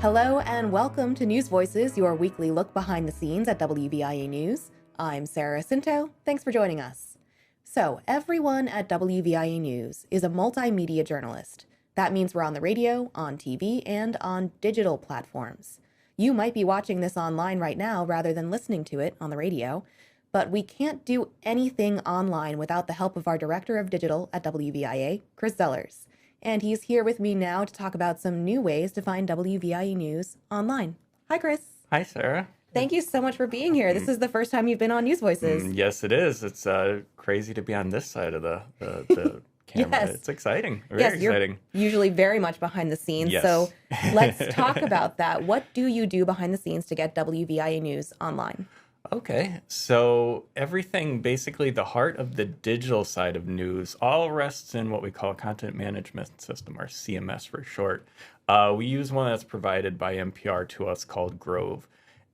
Hello and welcome to News Voices, your weekly look behind the scenes at WVIA News. I'm Sarah Scinto. Thanks for joining us. So, everyone at WVIA News is a multimedia journalist. That means we're on the radio, on TV, and on digital platforms. You might be watching this online right now rather than listening to it on the radio, but we can't do anything online without the help of our Director of Digital at WVIA, Chris Zellers. And he's here with me now to talk about some new ways to find WVIA News online. Hi, Chris. Hi, Sarah. Thank you so much for being here. This is the first time you've been on News Voices. Yes, it is. It's crazy to be on this side of the camera. Yes. It's exciting. Very exciting. You're usually very much behind the scenes. Yes. So let's talk about that. What do you do behind the scenes to get WVIA News online? Okay, so everything, basically the heart of the digital side of news, all rests in what we call a content management system, or CMS for short. We use one that's provided by NPR to us called Grove.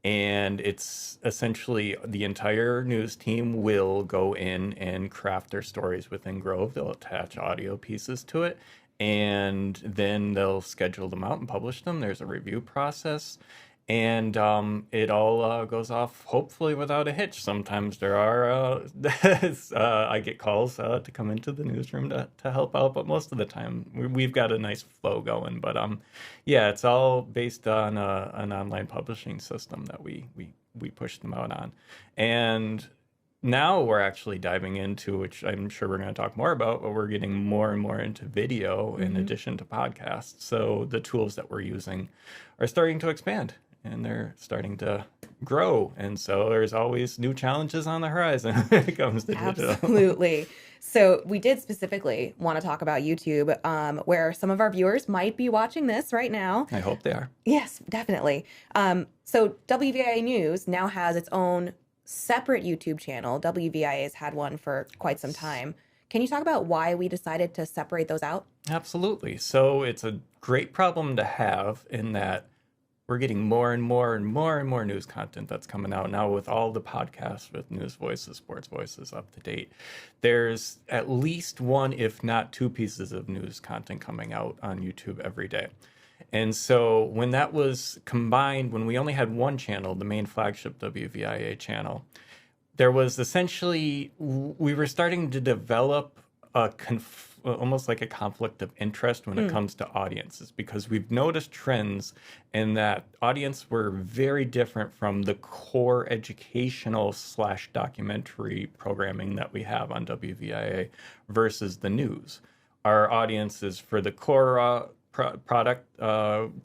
And it's essentially the entire news team will go in and craft their stories within Grove. They'll attach audio pieces to it, and then they'll schedule them out and publish them. There's a review process. And it all goes off, hopefully, without a hitch. Sometimes there are, I get calls to come into the newsroom to help out, but most of the time we've got a nice flow going. But yeah, it's all based on an online publishing system that we push them out on. And now we're actually diving into, which I'm sure we're going to talk more about, but we're getting more and more into video in addition to podcasts. So the tools that we're using are starting to expand. And they're starting to grow. And so there's always new challenges on the horizon when it comes to digital. Absolutely. So we did specifically want to talk about YouTube, where some of our viewers might be watching this right now. I hope they are. Yes, definitely. So WVIA News now has its own separate YouTube channel. WVIA has had one for quite some time. Can you talk about why we decided to separate those out? Absolutely. So it's a great problem to have in that we're getting more and more news content that's coming out now with all the podcasts with News Voices, Sports Voices up to date. There's at least one, if not two pieces of news content coming out on YouTube every day. And so when that was combined, when we only had one channel, the main flagship WVIA channel, there was essentially, we were starting to develop almost like a conflict of interest when it comes to audiences, because we've noticed trends in that audience were very different from the core educational / documentary programming that we have on WVIA versus the news. Our audiences for the core product,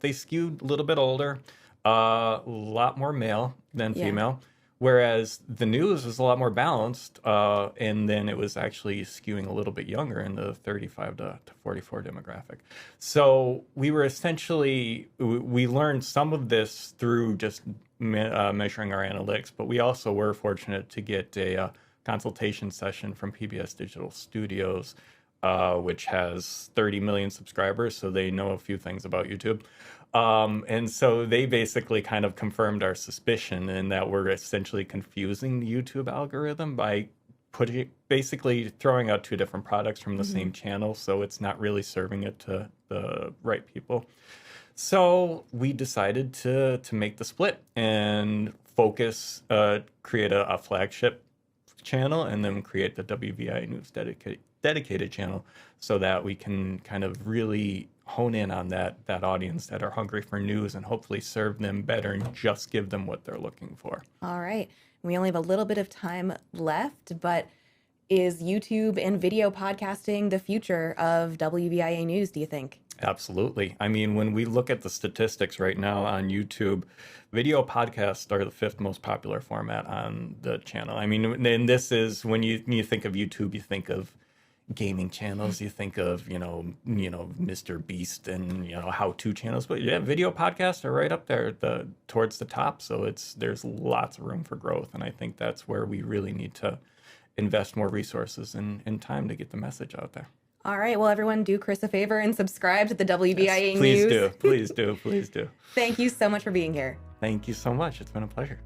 they skewed a little bit older, a lot more male than female. Whereas the news was a lot more balanced, and then it was actually skewing a little bit younger in the 35 to 44 demographic. So we were essentially, we learned some of this through just measuring our analytics, but we also were fortunate to get a consultation session from PBS Digital Studios, which has 30 million subscribers, so they know a few things about YouTube. And so they basically kind of confirmed our suspicion in that we're essentially confusing the YouTube algorithm by basically throwing out two different products from the same channel. So it's not really serving it to the right people. So we decided to make the split and focus, create a flagship channel, and then create the WVIA News dedicated channel so that we can kind of really hone in on that audience that are hungry for news and hopefully serve them better and just give them what they're looking for. All right. We only have a little bit of time left, but is YouTube and video podcasting the future of WVIA News, do you think? Absolutely. I mean, when we look at the statistics right now on YouTube, video podcasts are the 5th most popular format on the channel. I mean, and this is when you think of YouTube, you think of gaming channels, you think of, Mr. Beast and, how-to channels, but yeah, video podcasts are right up there towards the top. So there's lots of room for growth. And I think that's where we really need to invest more resources and time to get the message out there. All right. Well, everyone, do Chris a favor and subscribe to the WVIA News. Please do. Please do. Please do. Thank you so much for being here. Thank you so much. It's been a pleasure.